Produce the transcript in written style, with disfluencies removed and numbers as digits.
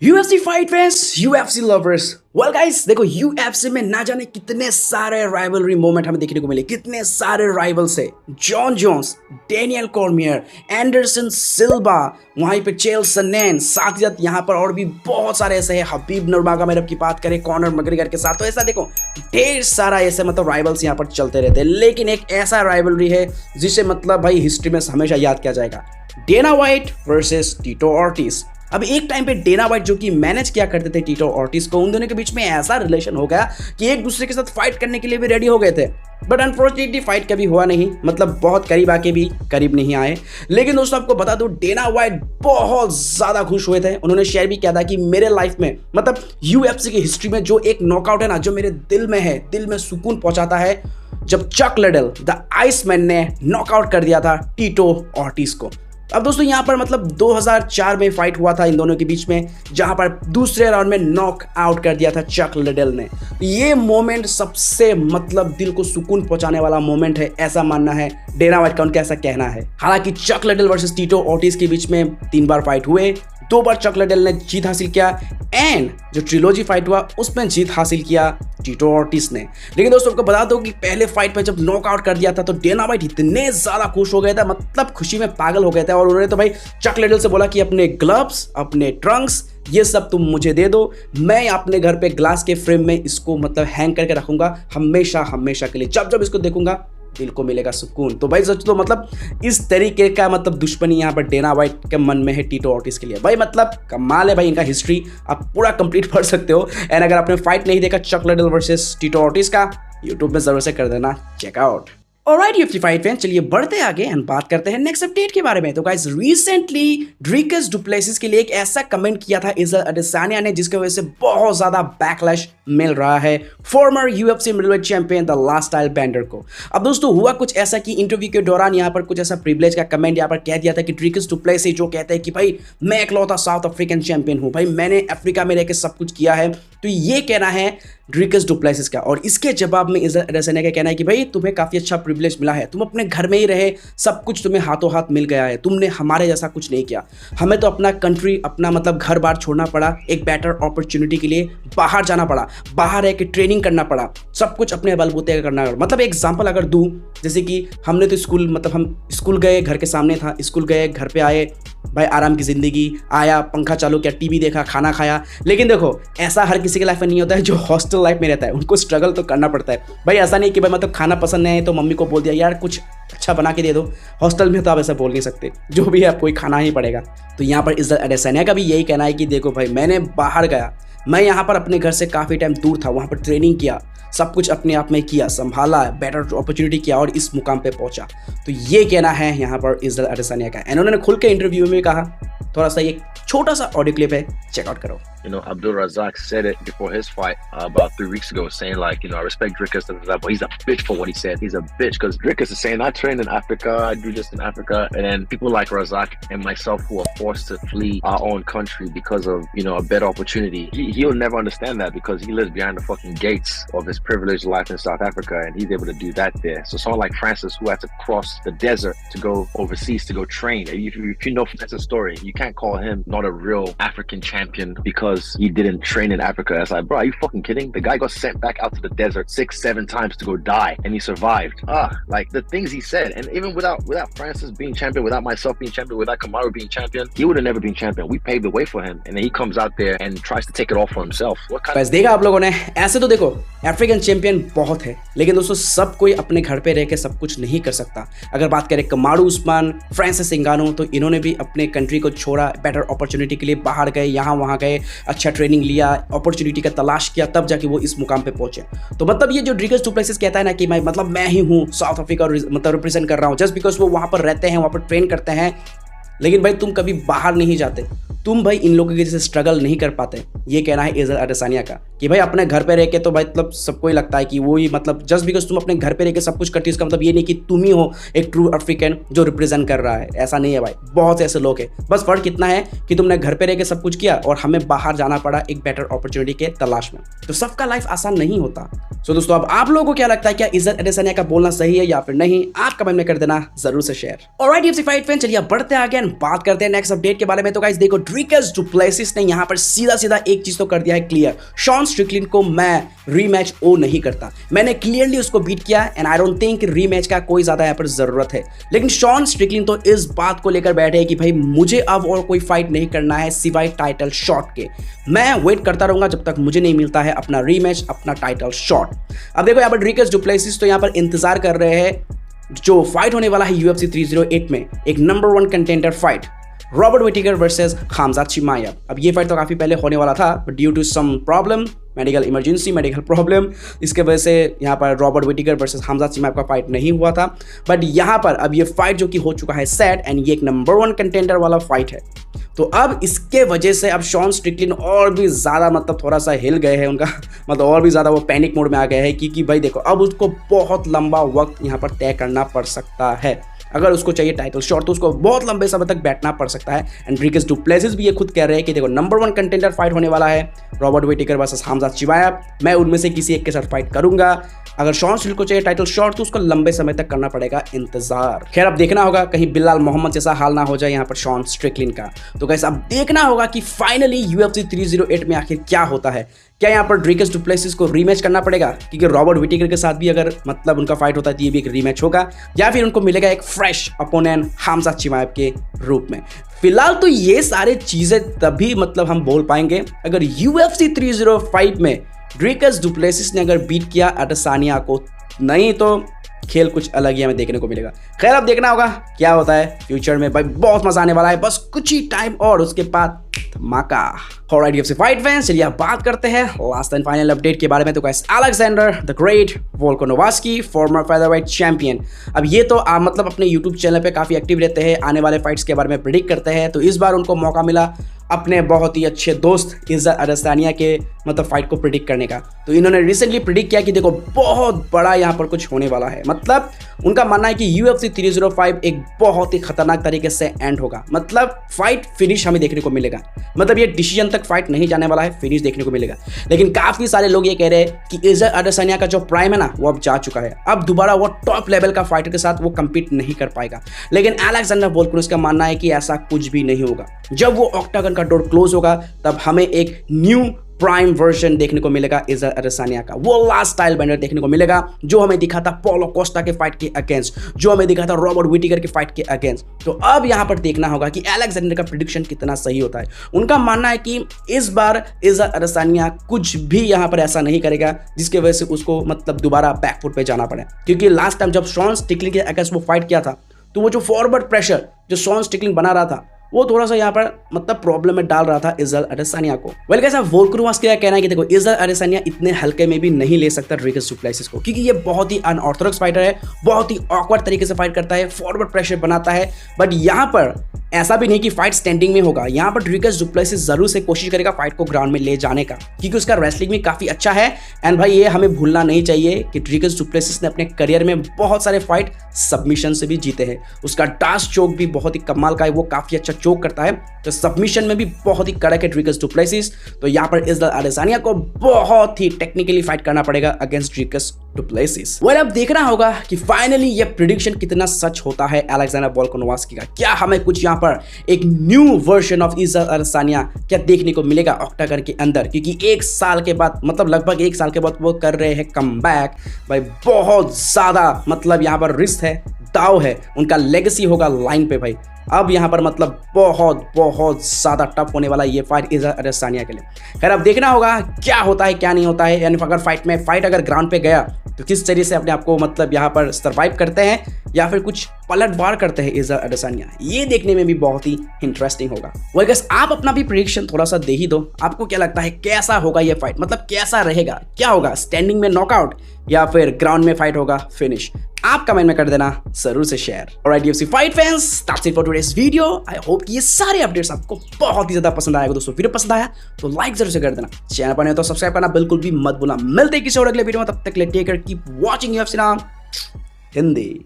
UFC fight fans, UFC lovers, well guys, देखो UFC में ना जाने कितने सारे राइवलरी मोमेंट हमें देखने को मिले, कितने सारे राइवल्स है। Jon Jones, Daniel Cormier, Anderson Silva, वहीं पे चेल सनेन, साथ ही साथ यहाँ पर और भी बहुत सारे ऐसे हैं। हबीब नूरमगोमेडov की बात करें, कॉनर मैकग्रेगर के साथ, तो ऐसा देखो ढेर सारा ऐसे मतलब राइवल्स यहाँ पर चलते रहते हैं। लेकिन एक ऐसा राइवलरी है जिसे मतलब भाई हिस्ट्री में हमेशा याद किया जाएगा, Dana White versus Tito Ortiz. अब एक टाइम पे डेना व्हाइट जो कि मैनेज किया करते थे टिटो ऑर्टिज को, उन दोनों के बीच में ऐसा रिलेशन हो गया कि एक दूसरे के साथ फाइट करने के लिए भी रेडी हो गए थे। बट अनफॉर्चुनेटली फाइट कभी हुआ नहीं, मतलब बहुत करीब आके भी करीब नहीं आए। लेकिन दोस्तों आपको बता दूं, डेना व्हाइट बहुत ज्यादा खुश हुए थे। उन्होंने शेयर भी किया था कि मेरे लाइफ में मतलब यूएफसी की हिस्ट्री में जो एक नॉकआउट है ना, जो मेरे दिल में है, दिल में सुकून पहुंचाता है, जब चक लिडल द आइसमैन ने नॉकआउट कर दिया था टिटो ऑर्टिज को। अब दोस्तों यहाँ पर मतलब 2004 में फाइट हुआ था इन दोनों के बीच में, जहां पर दूसरे राउंड में नॉक आउट कर दिया था चक लिडल ने। ये मोमेंट सबसे मतलब दिल को सुकून पहुंचाने वाला मोमेंट है, ऐसा मानना है डेना व्हाइट का, उनका ऐसा कहना है। हालांकि चक लिडल वर्सेस टिटो ऑर्टिज के बीच में 3 बार फाइट हुए, 2 बार चक लिडल ने जीत हासिल किया एंड जो ट्रिलॉजी फाइट हुआ उसमें जीत हासिल किया टिटो ऑर्टिज ने। लेकिन दोस्तों आपको बता दो कि पहले फाइट में जब नॉकआउट कर दिया था तो डेना व्हाइट इतने ज्यादा खुश हो गए थे, मतलब खुशी में पागल हो गए थे। और उन्होंने तो भाई चक लिडल से बोला कि अपने ग्लव्स, अपने ट्रंक्स, ये सब तुम मुझे दे दो, मैं अपने घर पे ग्लास के फ्रेम में इसको मतलब हैंग करके रखूंगा हमेशा हमेशा के लिए, जब जब इसको देखूंगा दिल को मिलेगा सुकून। तो भाई सच तो मतलब इस तरीके का मतलब दुश्मनी यहाँ पर डेना व्हाइट के मन में है टिटो ऑर्टिज के लिए। भाई मतलब कमाल है भाई इनका हिस्ट्री, आप पूरा कंप्लीट पढ़ सकते हो। एंड अगर आपने फाइट नहीं देखा Chuck Liddell versus Tito Ortiz का, यूट्यूब में जरूर से कर देना check out. Alright UFC fight fan, चलिए बढ़ते आगे एंड बात करते हैं नेक्स्ट अपडेट के बारे में। तो गाइस रिसेंटली ड्रिकस डुप्लेसिस के लिए एक ऐसा कमेंट किया था इज़राइल अडेसानिया ने, जिसकी वजह से बहुत ज्यादा बैकलैश मिल रहा है former UFC middleweight champion the last style bender को। अब दोस्तों हुआ कुछ ऐसा कि इंटरव्यू के दौरान यहाँ पर कुछ ऐसा प्रिविलेज का कमेंट यहाँ पर कह दिया था कि ड्रिकस डुप्लेसिस जो कहते हैं कि भाई मैं इकलौता साउथ अफ्रीकन चैंपियन हूँ, भाई मैंने अफ्रीका में रहकर सब कुछ किया है, तो ये कहना है ड्रिकस डुप्लेसिस का। और इसके जवाब में इज़राइल अडेसानिया का कहना है कि भाई तुम्हें काफी अच्छा प्रिविलेज मिला है, तुम अपने घर में ही रहे, सब कुछ तुम्हें हाथों हाथ मिल गया है, तुमने हमारे जैसा कुछ नहीं किया, हमें तो अपना कंट्री, अपना मतलब घर बार छोड़ना पड़ा, एक बेटर अपॉर्चुनिटी के लिए बाहर जाना पड़ा, बाहर रह के ट्रेनिंग करना पड़ा, सब कुछ अपने बलबूते का करना। मतलब एग्जाम्पल अगर दूं, जैसे कि हमने तो स्कूल मतलब हम स्कूल गए, घर के सामने था, स्कूल गए, घर पे आए, भाई आराम की जिंदगी, आया पंखा चालू किया, टीवी देखा, खाना खाया। लेकिन देखो ऐसा हर किसी के लाइफ में नहीं होता है, जो हॉस्टल लाइफ में रहता है उनको स्ट्रगल तो करना पड़ता है। भाई ऐसा नहीं कि भाई मतलब खाना पसंद नहीं है तो मम्मी को बोल दिया यार कुछ अच्छा बना के दे दो, हॉस्टल में तो आप ऐसा बोल नहीं सकते, जो भी है आपको ही खाना ही पड़ेगा। तो यहाँ पर इज़राइल अडेसानिया का भी यही कहना है कि देखो भाई मैंने बाहर गया, मैं यहाँ पर अपने घर से काफ़ी टाइम दूर था, वहाँ पर ट्रेनिंग किया, सब कुछ अपने आप में किया, संभाला, बेटर अपॉर्चुनिटी किया और इस मुकाम पे पहुंचा। तो ये कहना है यहाँ पर इज़राइल अडेसानिया का। एंड उन्होंने खुल के इंटरव्यू में कहा, थोड़ा सा ये छोटा सा ऑडियो क्लिप है, चेकआउट करो। You know, Abdul Razak said it before his fight about 3 weeks ago, saying like, you know, I respect Dricus, but he's a bitch for what he said. He's a bitch because Dricus is saying, I train in Africa, I do this in Africa, and then people like Razak and myself who are forced to flee our own country because of, you know, a better opportunity. He'll never understand that because he lives behind the fucking gates of his privileged life in South Africa, and he's able to do that there. So someone like Francis who had to cross the desert to go overseas to go train, if you know Francis' story, you can't call him not a real African champion because he didn't train in Africa. It's like, bro, are you fucking kidding? The guy got sent back out to the desert 6-7 times to go die, and he survived. Like the things he said, and even without Francis being champion, without myself being champion, without Kamaru being champion, he would have never been champion. We paved the way for him, and then he comes out there and tries to take it all for himself. What kind बस देखा आप लोगों ने, ऐसे तो देखो African champion बहुत है, लेकिन दोस्तों सब कोई अपने घर पे रह के सब कुछ नहीं कर सकता। अगर बात करें कमारू उस्मान, फ्रांसिस इंगानो, तो इन्होंने भी अपने कंट्री को छोड़ा, बेटर अपॉर्चुनिटी के लिए बाहर गए, यहाँ वहाँ गए, अच्छा ट्रेनिंग लिया, अपॉर्चुनिटी का तलाश किया, तब जाके वो इस मुकाम पे पहुंचे। तो मतलब ये जो ड्रिकस डुप्लेसिस कहता है ना कि मैं मतलब मैं ही हूँ साउथ अफ्रीका मतलब रिप्रेजेंट कर रहा हूँ, जस्ट बिकॉज वो वहाँ पर रहते हैं, वहाँ पर ट्रेन करते हैं, लेकिन भाई तुम कभी बाहर नहीं जाते, तुम भाई इन लोगों के जैसे स्ट्रगल नहीं कर पाते। ये कहना है इज़राइल अडेसानिया का कि भाई अपने घर पे रह के तो भाई मतलब सबको ही लगता है कि वो ही मतलब जस्ट बिकॉज तुम अपने घर पे रह के सब कुछ करती हो, इसका मतलब ये नहीं कि तुम ही हो एक ट्रू अफ्रीकन जो रिप्रेजेंट कर रहा है। ऐसा नहीं है भाई, बहुत से ऐसे लोग हैं, बस फर्क इतना है कि तुमने घर पे रह के सब कुछ किया और हमें बाहर जाना पड़ा एक बेटर अपॉर्चुनिटी के तलाश में। तो सबका लाइफ आसान नहीं होता। सो दोस्तों अब आप लोगों को क्या लगता है, क्या इज़राइल अडेसानिया का बोलना सही है या फिर नहीं? आप कमेंट में कर देना जरूर से share. Alright UFC fight fan, चलिए बढ़ते आगे बात करते हैं नेक्स्ट अपडेट के बारे में। तो गाइस देखो, ड्रिकस डुप्लेसिस ने यहाँ पर सीधा सीधा एक चीज तो कर दिया है क्लियर, शॉन स्ट्रिकलिन को मैं रीमैच ओ नहीं करता। मैंने क्लियरली उसको बीट किया and I don't think rematch का कोई ज्यादा यहाँ पर जरूरत है। लेकिन शॉन स्ट्रिकलिन तो इस बात को लेकर बैठे हैं कि भाई मुझे अब और कोई फाइट नहीं करना है सिवाय टाइटल शॉट के। मैं वेट करता रहूंगा जब तक मुझे नहीं मिलता है अपना रीमैच, अपना टाइटल शॉट। अब देखो यहाँ पर ड्रिकस डुप्लेसिस तो यहाँ पर इंतजार कर रहे हैं जो फाइट होने वाला है UFC 308 में, एक number 1 contender fight, Robert Whittaker versus Khamzat Chimaev. अब ये फाइट तो काफ़ी पहले होने वाला था, but due to some problem, medical emergency, medical problem, इसके वजह से यहाँ पर रॉबर्ट विटिकर वर्सेस खमजात चिमाएव का फाइट नहीं हुआ था। बट यहाँ पर अब ये फाइट जो कि हो चुका है सेट, एंड ये एक नंबर 1 कंटेंडर वाला फाइट है। तो अब इसके वजह से अब शॉन स्ट्रिकलिन और भी ज़्यादा मतलब थोड़ा सा हिल गए हैं उनका, मतलब और भी ज़्यादा वो पैनिक मोड में आ गए हैं क्योंकि भाई देखो अब उसको बहुत लंबा वक्त यहाँ पर तय करना पड़ सकता है। अगर उसको चाहिए टाइटल शॉट तो उसको बहुत लंबे समय तक बैठना पड़ सकता है। एंड ड्रिकस डुप्लेसिस भी ये खुद कह रहे हैं कि देखो नंबर 1 कंटेंडर फाइट होने वाला है, रॉबर्ट विटिकर वर्सेस खमजात चिमाएव, मैं उनमें से किसी एक के साथ फाइट करूंगा। अगर शॉन स्ट्रिकलिन को चाहिए टाइटल शॉट तो उसको लंबे समय तक करना पड़ेगा इंतजार। खैर अब देखना होगा कहीं बिलाल मोहम्मद जैसा हाल ना हो जाए यहाँ पर शॉन स्ट्रिकलिन का। तो गाइस अब देखना होगा कि फाइनली UFC 308 में आखिर क्या होता है। क्या यहाँ पर ड्रिकस डुप्लेसिस को रीमैच करना पड़ेगा क्योंकि रॉबर्ट विटिकर के साथ भी अगर मतलब उनका फाइट होता है तो ये भी एक रीमैच होगा, या फिर उनको मिलेगा एक फ्रेश अपोनेंट खमजात चिमाएव के रूप में। फिलहाल तो ये सारे चीजें तभी मतलब हम बोल पाएंगे अगर UFC 305 में ड्रिकस डुप्लेसिस ने अगर बीट किया अडेसानिया को, नहीं तो खेल कुछ अलग ही हमें देखने को मिलेगा। खैर अब देखना होगा क्या होता है फ्यूचर में, भाई बहुत मजा आने वाला है, बस कुछ ही टाइम और उसके बाद धमाका। ऑलराइट UFC फाइट फैंस, चलिए अब बात करते हैं लास्ट एंड फाइनल अपडेट के बारे में। तो guys Alexander the great Volkanovski, farmer featherweight champion, अब ये तो मतलब अपने यूट्यूब चैनल पे काफी एक्टिव रहते हैं, आने वाले फाइट्स के बारे में प्रेडिक्ट करते हैं। तो इस बार उनको मौका मिला अपने बहुत ही अच्छे दोस्त इज्जत अडेसानिया के मतलब फाइट को प्रिडिक्ट करने का। तो इन्होंने रिसेंटली प्रिडिक्ट किया कि देखो बहुत बड़ा यहाँ पर कुछ होने वाला है। मतलब उनका मानना है कि UFC 305 एक बहुत ही खतरनाक तरीके से एंड होगा, मतलब फाइट फिनिश हमें देखने को मिलेगा। मतलब ये डिसीजन तक फाइट नहीं जाने वाला है, फिनिश देखने को मिलेगा। लेकिन काफी सारे लोग ये कह रहे हैं कि इज्जत अडेसानिया का जो प्राइम है ना वो अब जा चुका है, अब दोबारा वो टॉप लेवल का फाइटर के साथ वो कम्पीट नहीं कर पाएगा। लेकिन अलेक्जेंडर वोल्कानोव्स्की का मानना है कि ऐसा कुछ भी नहीं होगा। जब वो ऑक्टागन का डोर क्लोज होगा तब हमें एक न्यू प्राइम वर्जन देखने को मिलेगा इज्जत अडेसानिया का, वो लास्ट स्टाइल बेंडर देखने को मिलेगा जो हमें दिखा था पॉलो कोस्टा के फाइट के अगेंस्ट, जो हमें दिखा था रॉबर्ट विटिकर के फाइट के अगेंस्ट। तो अब यहां पर देखना होगा कि अलेक्जेंडर का प्रेडिक्शन कितना सही होता है। उनका मानना है कि इस बार इज्जत अडेसानिया कुछ भी यहां पर ऐसा नहीं करेगा जिसकी वजह से उसको मतलब दोबारा बैकफुट पे जाना पड़े, क्योंकि लास्ट टाइम जब शॉन स्ट्रिकलिन के अगेंस्ट वो फाइट किया था तो वो जो फॉरवर्ड प्रेशर जो शॉन स्ट्रिकलिन बना रहा था वो थोड़ा सा यहाँ पर मतलब प्रॉब्लम में डाल रहा था इज्जत अडेसानिया को। वेल गाइस वोल्कानोव्स्की का कहना है कि देखो इज्जत अडेसानिया इतने हल्के में भी नहीं ले सकता ड्रिकस डुप्लेसिस को, क्योंकि ये बहुत ही अनऑर्थोडॉक्स फाइटर है, बहुत ही ऑकवर्ड तरीके से फाइट करता है, फॉरवर्ड प्रेशर बनाता है। बट यहाँ पर ऐसा भी नहीं कि फाइट स्टैंडिंग में होगा, यहाँ पर ड्रिकस डुप्लेसिस जरूर से कोशिश करेगा फाइट को ग्राउंड में ले जाने का, क्योंकि उसका रेसलिंग भी काफी अच्छा है। एंड भाई ये हमें भूलना नहीं चाहिए कि ड्रिकस डुप्लेसिस ने अपने करियर में बहुत सारे फाइट सबमिशन से भी जीते हैं। उसका डास चोक भी बहुत ही कमाल का है, वो काफी अच्छा चोक करता है, तो सबमिशन में भी बहुत ही कड़क है ड्रिकस डुप्लेसिस। तो यहाँ पर इज्जत अडेसानिया को बहुत ही टेक्निकली फाइट करना पड़ेगा अगेंस्ट ड्रिकस डुप्लेसिस। वेल अब देखना होगा कि फाइनली ये प्रेडिक्शन कितना सच होता है अलेक्जेंडर वोल्कानोव्स्की का। क्या हमें कुछ यहाँ पर एक न्यू वर्जन ऑफ इज्जत अडेसानिया क्या देखने को मिलेगा ऑक्टागन के अंदर, क्योंकि एक साल के बाद मतलब लगभग एक साल के बाद वो कर रहे हैं कमबैक। भाई बहुत ज्यादा मतलब यहाँ पर रिस्क है, दाव है, उनका लेगेसी होगा लाइन पे भाई। अब यहाँ पर मतलब बहुत बहुत ज़्यादा टफ होने वाला ये फाइट इज्जत अडेसानिया के लिए। खैर अब देखना होगा क्या होता है क्या नहीं होता है, यानी अगर फाइट अगर ग्राउंड पे गया तो किस तरीके से अपने आप को मतलब यहाँ पर सर्वाइव करते हैं या फिर कुछ पलटवार करते हैं इज्जत अडेसानिया, ये देखने में भी बहुत ही इंटरेस्टिंग होगा। वेल गाइस आप अपना भी प्रेडिक्शन थोड़ा सा दे ही दो, आपको क्या लगता है कैसा होगा ये फाइट, मतलब कैसा रहेगा, क्या होगा, स्टैंडिंग में नॉकआउट या फिर ग्राउंड में फाइट होगा फिनिश, आप कमेंट में कर देना जरूर से share. Alright UFC fight fans, that's it for today's video. I hope कि ये सारे अपडेट्स आपको बहुत ही ज्यादा पसंद आएगा। दोस्तों वीडियो पसंद आया तो लाइक जरूर से कर देना, चैनल पर नहीं तो सब्सक्राइब करना बिल्कुल भी मत भूलना। मिलते हैं किसी और अगले वीडियो में, तब तक ले take care, keep watching UFC नाम हिंदी।